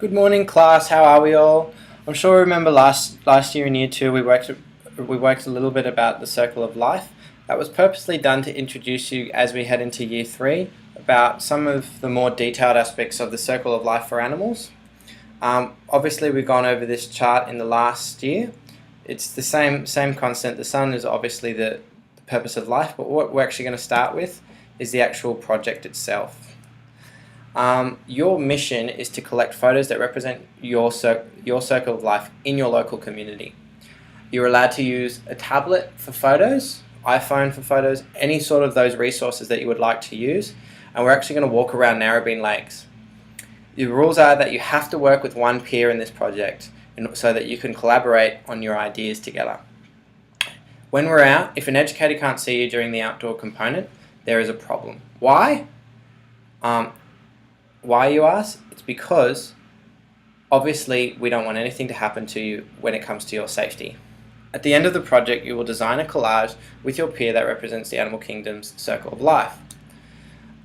Good morning, class. How are we all? I'm sure you remember last year in year 2 we worked a little bit about the circle of life. That was purposely done to introduce you as we head into year 3 about some of the more detailed aspects of the circle of life for animals. Obviously, we've gone over this chart in the last year. It's the same concept. The sun is obviously the purpose of life, but what we're actually going to start with is the actual project itself. Your mission is to collect photos that represent your circle of life in your local community. You're allowed to use a tablet for photos, iPhone for photos, any sort of those resources that you would like to use, and we're actually going to walk around Narrabeen Lakes. The rules are that you have to work with one peer in this project so that you can collaborate on your ideas together. When we're out, if an educator can't see you during the outdoor component, there is a problem. Why? Why, you ask? It's because obviously we don't want anything to happen to you when it comes to your safety. At the end of the project, you will design a collage with your peer that represents the animal kingdom's circle of life.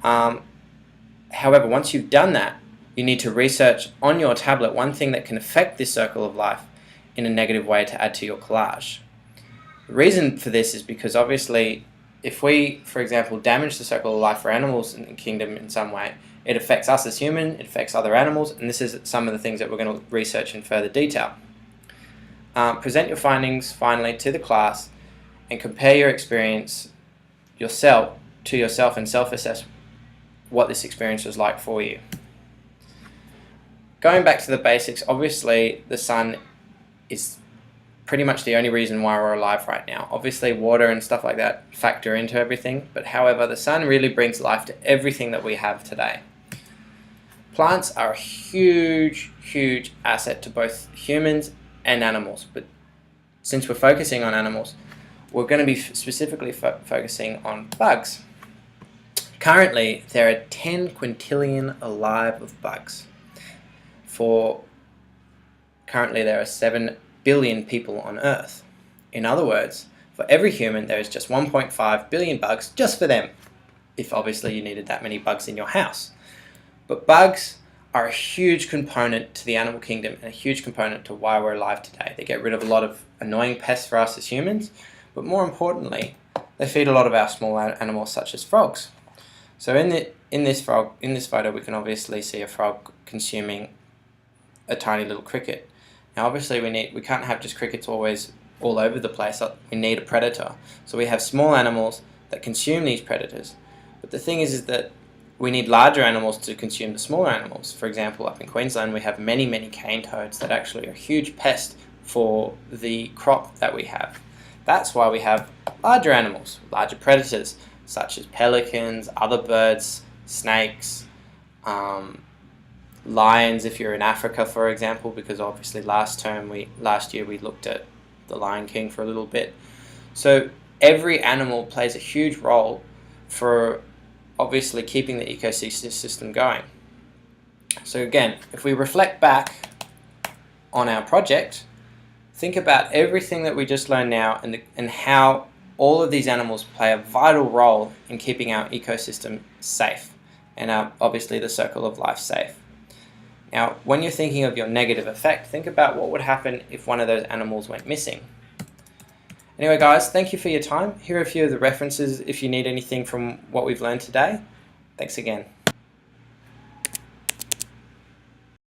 However, once you've done that, you need to research on your tablet one thing that can affect this circle of life in a negative way to add to your collage. The reason for this is because obviously if we, for example, damage the circle of life for animals in the kingdom in some way, it affects us as humans, it affects other animals, and this is some of the things that we're going to research in further detail. Present your findings finally to the class and compare your experience to yourself and self-assess what this experience was like for you. Going back to the basics, obviously the sun is pretty much the only reason why we're alive right now. Obviously water and stuff like that factor into everything, but however the sun really brings life to everything that we have today. Plants are a huge asset to both humans and animals, but since we're focusing on animals, we're going to be specifically focusing on bugs. Currently, there are 10 quintillion alive of bugs. Currently there are 7 billion people on Earth. In other words, for every human there is just 1.5 billion bugs just for them, if obviously you needed that many bugs in your house. But bugs are a huge component to the animal kingdom and a huge component to why we're alive today. They get rid of a lot of annoying pests for us as humans, but more importantly, they feed a lot of our small animals such as frogs. So in this photo we can obviously see a frog consuming a tiny little cricket. Now obviously we can't have just crickets always all over the place. We need a predator. So we have small animals that consume these predators. But the thing is that we need larger animals to consume the smaller animals. For example, up in Queensland we have many cane toads that actually are a huge pest for the crop that we have. That's why we have larger animals, larger predators such as pelicans, other birds, snakes, lions if you're in Africa, for example, because obviously last year we looked at the Lion King for a little bit. So every animal plays a huge role for obviously keeping the ecosystem going. So again, if we reflect back on our project, think about everything that we just learned now and how all of these animals play a vital role in keeping our ecosystem safe and obviously the circle of life safe. Now, when you're thinking of your negative effect, think about what would happen if one of those animals went missing. Anyway guys, thank you for your time. Here are a few of the references if you need anything from what we've learned today. Thanks again.